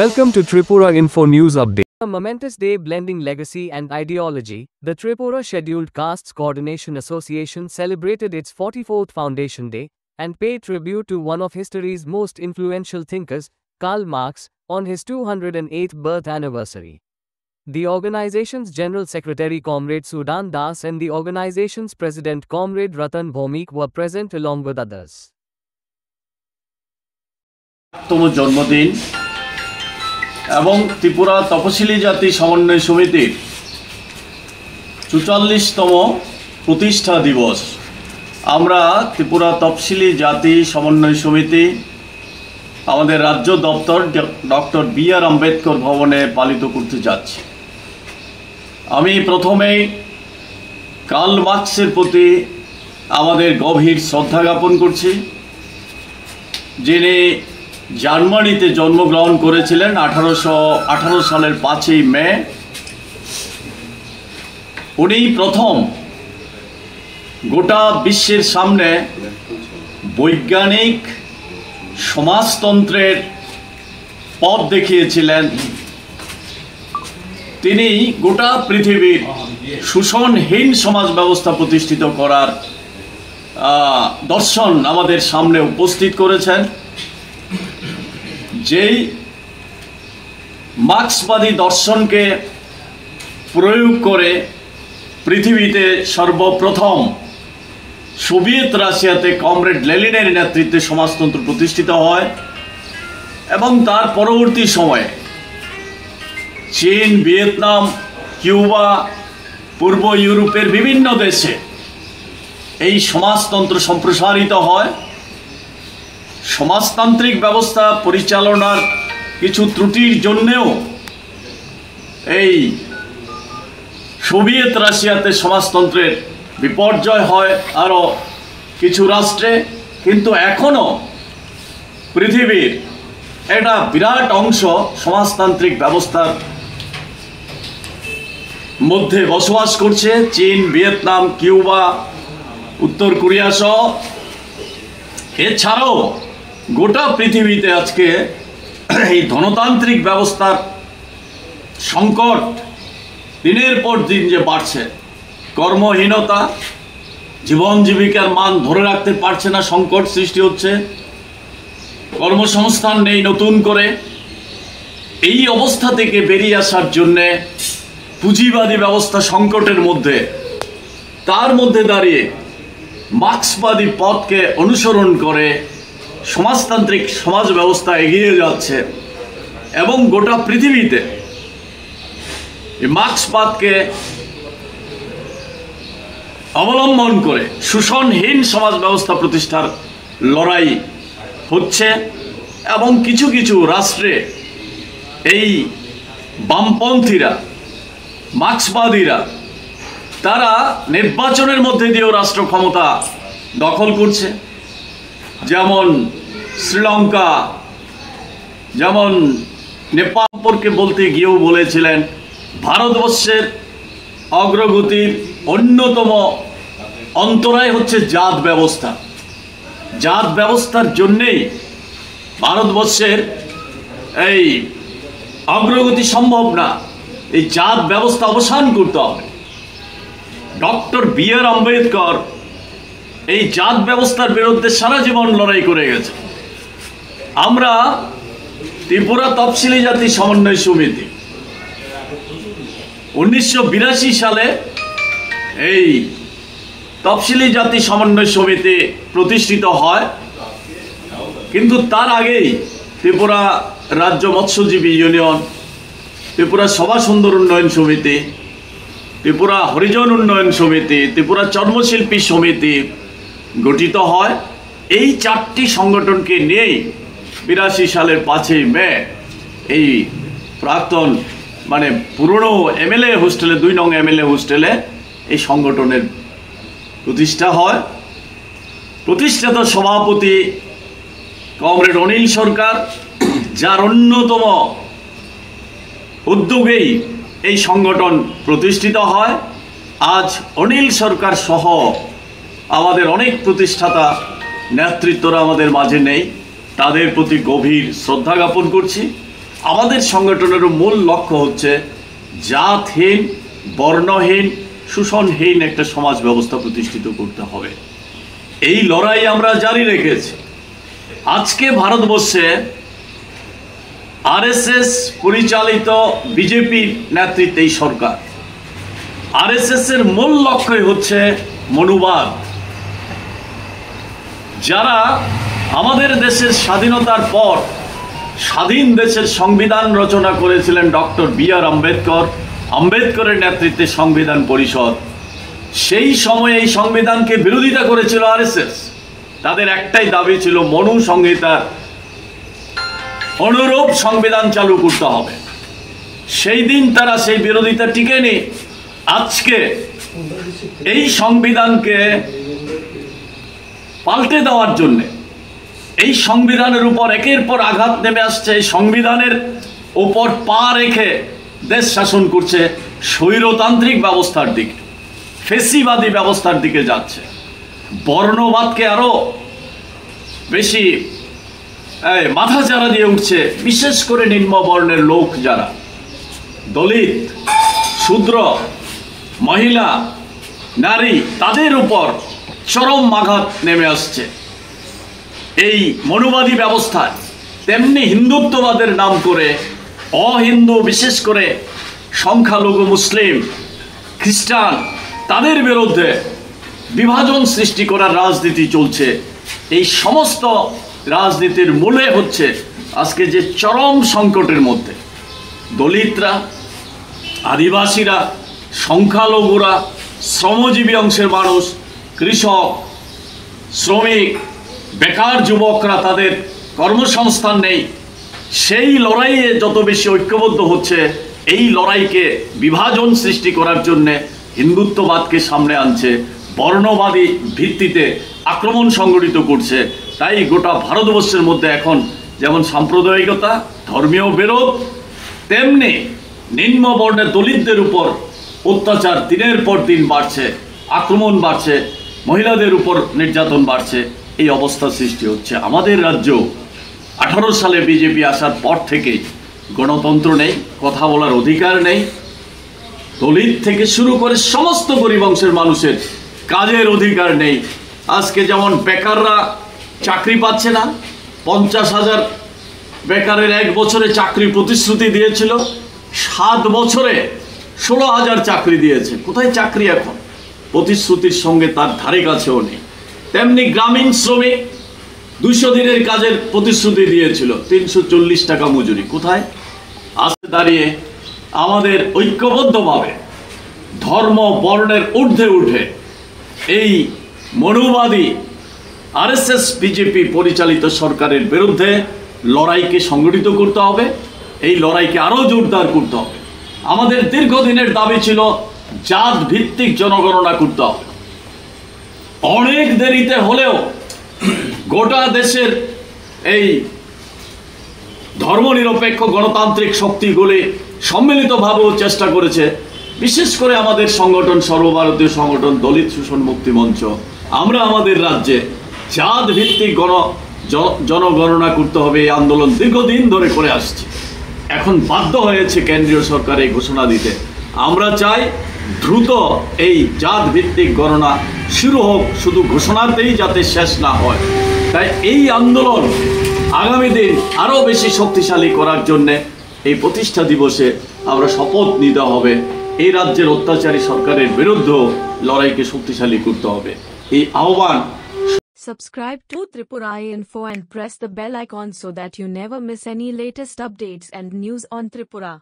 Welcome to Tripura Info News Update. A momentous day blending legacy and ideology, the Tripura Scheduled Castes Coordination Association celebrated its 44th Foundation Day and paid tribute to one of history's most influential thinkers, Karl Marx, on his 208th birth anniversary. The organization's General Secretary Comrade Sudan Das and the organization's President Comrade Ratan Bhomik were present along with others. এবং ত্রিপুরা তপশিলি জাতি সমন্বয় সমিতির ৪৪তম প্রতিষ্ঠা দিবস আমরা ত্রিপুরা তপশিলি জাতি সমন্বয় সমিতি আমাদের রাজ্য দপ্তর ডক্টর বি.আর. আম্বেদকর ভবনে পালিত করতে যাচ্ছি। আমি প্রথমেই কার্ল মার্ক্সের প্রতি আমাদের গভীর শ্রদ্ধা জ্ঞাপন করছি, যিনি জার্মানিতে জন্মগ্রহণ করেছিলেন 1818 সালের 5ই মে। উনি প্রথম গোটা বিশ্বের সামনে বৈজ্ঞানিক সমাজতন্ত্রের পথ দেখিয়েছিলেন। তিনি গোটা পৃথিবীর শোষণহীন সমাজ ব্যবস্থা প্রতিষ্ঠিত করার দর্শন আমাদের সামনে উপস্থিত করেছেন। যেই মার্ক্সবাদী দর্শনকে প্রয়োগ করে পৃথিবীতে সর্বপ্রথম সোভিয়েত রাশিয়াতে কমরেড লেনিনের নেতৃত্বে সমাজতন্ত্র প্রতিষ্ঠিত হয় এবং তার পরবর্তী সময়ে চীন, ভিয়েতনাম, কিউবা, পূর্ব ইউরোপের বিভিন্ন দেশে এই সমাজতন্ত্র সম্প্রসারিত হয়। সমাজতান্ত্রিক ব্যবস্থা পরিচালনার কিছু ত্রুটির জন্যেও এই সোভিয়েত রাশিয়াতে সমাজতন্ত্রের বিপর্যয় হয় আরও কিছু রাষ্ট্রে, কিন্তু এখনও পৃথিবীর একটা বিরাট অংশ সমাজতান্ত্রিক ব্যবস্থার মধ্যে বসবাস করছে। চীন, ভিয়েতনাম, কিউবা, উত্তর কোরিয়া সহ। এছাড়াও গোটা পৃথিবীতে আজকে এই ধনতান্ত্রিক ব্যবস্থার সংকট দিনের পর দিন যে বাড়ছে, কর্মহীনতা, জীবন জীবিকার মান ধরে রাখতে পারছে না, সংকট সৃষ্টি হচ্ছে, কর্মসংস্থান নেই নতুন করে। এই অবস্থা থেকে বেরিয়ে আসার জন্যে পুঁজিবাদী ব্যবস্থা সংকটের মধ্যে, তার মধ্যে দাঁড়িয়ে মার্ক্সবাদী পথকে অনুসরণ করে সমাজতান্ত্রিক সমাজ ব্যবস্থা এগিয়ে যাচ্ছে এবং গোটা পৃথিবীতে এই মার্ক্সবাদকে অবলম্বন করে শোষণহীন সমাজ ব্যবস্থা প্রতিষ্ঠার লড়াই হচ্ছে এবং কিছু কিছু রাষ্ট্রে এই বামপন্থীরা, মার্ক্সবাদীরা তারা নির্বাচনের মধ্যে দিয়েও রাষ্ট্র ক্ষমতা দখল করছে। যেমন শ্রীলঙ্কা, যেমন নেপাল সম্পর্কে বলতে গিয়েও বলেছিলেন ভারতবর্ষের অগ্রগতির অন্যতম অন্তরায় হচ্ছে জাত ব্যবস্থা। জাত ব্যবস্থার জন্যেই ভারতবর্ষের এই অগ্রগতি সম্ভব না। এই জাত ব্যবস্থা অবসান করতে হবে। Doctor B.R.. আম্বেদকর এই জাত ব্যবস্থার বিরুদ্ধে সারা জীবন লড়াই করে গেছে। আমরা ত্রিপুরা তফসিলি জাতি সমন্বয় সমিতি 1982 সালে এই তফসিলি জাতি সমন্বয় সমিতি প্রতিষ্ঠিত হয়, কিন্তু তার আগেই ত্রিপুরা রাজ্য মৎস্যজীবী ইউনিয়ন, ত্রিপুরা সভা সুন্দর উন্নয়ন সমিতি, ত্রিপুরা হরিজন উন্নয়ন সমিতি, ত্রিপুরা চর্মশিল্পী সমিতি গঠিত হয়। এই চারটি সংগঠনকে নিয়েই 82 সালের 5ই মে এই প্রাক্তন পুরনো এমএলএ হোস্টেলে, 2 নং এমএলএ হোস্টেলে এই সংগঠনের প্রতিষ্ঠা হয়। প্রতিষ্ঠাতা সভাপতি কমরেড অনিল সরকার, যার অন্যতম উদ্যোগেই এই সংগঠন প্রতিষ্ঠিত হয়। আজ অনিল সরকার সহ আমাদের অনেক প্রতিষ্ঠাতা নেতৃত্বরা আমাদের মাঝে নেই, তাদের প্রতি গভীর শ্রদ্ধা জ্ঞাপন করছি। আমাদের সংগঠনেরও মূল লক্ষ্য হচ্ছে জাতহীন, বর্ণহীন, শোষণহীন একটা সমাজ ব্যবস্থা প্রতিষ্ঠিত করতে হবে। এই লড়াই আমরা জারি রেখেছি। আজকে ভারতবর্ষে আরএসএস পরিচালিত বিজেপির নেতৃত্বে এই সরকার, আরএসএস এর মূল লক্ষ্যই হচ্ছে মনুবাদ। যারা আমাদের দেশের স্বাধীনতার পর স্বাধীন দেশের সংবিধান রচনা করেছিলেন ডক্টর বি.আর. আম্বেদকরের নেতৃত্বে সংবিধান পরিষদ, সেই সময়ে এই সংবিধানকে বিরোধিতা করেছিল আরএসএস। তাদের একটাই দাবি ছিল মনু সংহিতার অনুরূপ সংবিধান চালু করতে হবে। সেই দিন তারা সেই বিরোধিতা টিকেনি। আজকে এই সংবিধানকে পাল্টে দেওয়ার জন্যে, এই সংবিধানের উপর একের পর আঘাত নেমে আসছে, এই সংবিধানের উপর পা রেখে দেশ শাসন করছে, স্বৈরতান্ত্রিক ব্যবস্থার দিকে, ফেসিবাদী ব্যবস্থার দিকে যাচ্ছে। বর্ণবাদকে আরো বেশি মাথাচাড়া দিয়ে উঠছে, বিশেষ করে নিম্ন বর্ণের লোক যারা, দলিত, শূদ্র, মহিলা, নারী, তাদের উপর চরম আঘাত নেমে আসছে এই মনুবাদী ব্যবস্থায়। তেমনি হিন্দুত্ববাদের নাম করে অহিন্দু, বিশেষ করে সংখ্যালঘু মুসলিম, খ্রিস্টান, তাদের বিরুদ্ধে বিভাজন সৃষ্টি করার রাজনীতি চলছে। এই সমস্ত রাজনীতির মূলে হচ্ছে আজকে যে চরম সংকটের মধ্যে দলিতরা, আদিবাসীরা, সংখ্যালঘুরা, শ্রমজীবী অংশের মানুষ, কৃষক, শ্রমিক, বেকার যুবকরা, তাদের কর্মসংস্থান নেই। সেই লড়াইয়ে যত বেশি ঐক্যবদ্ধ হচ্ছে, এই লড়াইকে বিভাজন সৃষ্টি করার জন্যে হিন্দুত্ববাদকে সামনে আনছে, বর্ণবাদী ভিত্তিতে আক্রমণ সংগঠিত করছে। তাই গোটা ভারতবর্ষের মধ্যে এখন যেমন সাম্প্রদায়িকতা, ধর্মীয় বিরোধ, তেমনি নিম্ন বর্ণের দলিতদের উপর অত্যাচার দিনের পর দিন বাড়ছে, আক্রমণ বাড়ছে, মহিলাদের উপর নির্যাতন বাড়ছে। এই অবস্থা সৃষ্টি হচ্ছে। আমাদের রাজ্য 18 সালে বিজেপি আসার পর থেকেই গণতন্ত্র নেই, কথা বলার অধিকার নেই। দলিত থেকে শুরু করে সমস্ত গরিব অংশের মানুষের কাজের অধিকার নেই। আজকে যেমন বেকাররা চাকরি পাচ্ছে না, 50,000 বেকারের 1 বছরে চাকরি প্রতিশ্রুতি দিয়েছিল, 7 বছরে 16,000 চাকরি দিয়েছে। কোথায় চাকরি এখন? প্রতিশ্রুতির সঙ্গে তার ধারে কাছেও নেই। তেমনি গ্রামীণ শ্রমিক 200 দিনের কাজের প্রতিশ্রুতি দিয়েছিল, 340 টাকা মজুরি। কোথায়? আজকে দাঁড়িয়ে আমাদের ঐক্যবদ্ধভাবে ধর্ম বর্ণের ঊর্ধ্বে উঠে এই মনুবাদী আরএসএস বিজেপি পরিচালিত সরকারের বিরুদ্ধে লড়াইকে সংগঠিত করতে হবে। এই লড়াইকে আরো জোরদার করতে হবে। আমাদের দীর্ঘদিনের দাবি ছিল জাত ভিত্তিক জনগণনা করতে হবে। অনেক দেরিতে হলেও গোটা দেশের এই ধর্মনিরপেক্ষ গণতান্ত্রিক শক্তিগুলি সম্মিলিতভাবেও চেষ্টা করেছে। বিশেষ করে আমাদের সংগঠন, সর্বভারতীয় সংগঠন দলিত শোষণ মুক্তি মঞ্চ, আমরা আমাদের রাজ্যে জাত ভিত্তিক জনগণনা করতে হবে এই আন্দোলন দীর্ঘদিন ধরে করে আসছে। এখন বাধ্য হয়েছে কেন্দ্রীয় সরকার এই ঘোষণা দিতে। আমরা চাই দ্রুত এই জাত ভিত্তিক গণনা শুরু হোক, শুধু ঘোষণাতেই যাতে শেষ না হয়। তাই এই আন্দোলন আগামী দিন আরও বেশি শক্তিশালী করার জন্যে এই প্রতিষ্ঠা দিবসে আমরা শপথ নিতে হবে। এই রাজ্যের অত্যাচারী সরকারের বিরুদ্ধেও লড়াইকে শক্তিশালী করতে হবে, এই আহ্বান। Subscribe to Tripura Info and press the bell icon so that you never miss any latest updates and news on Tripura.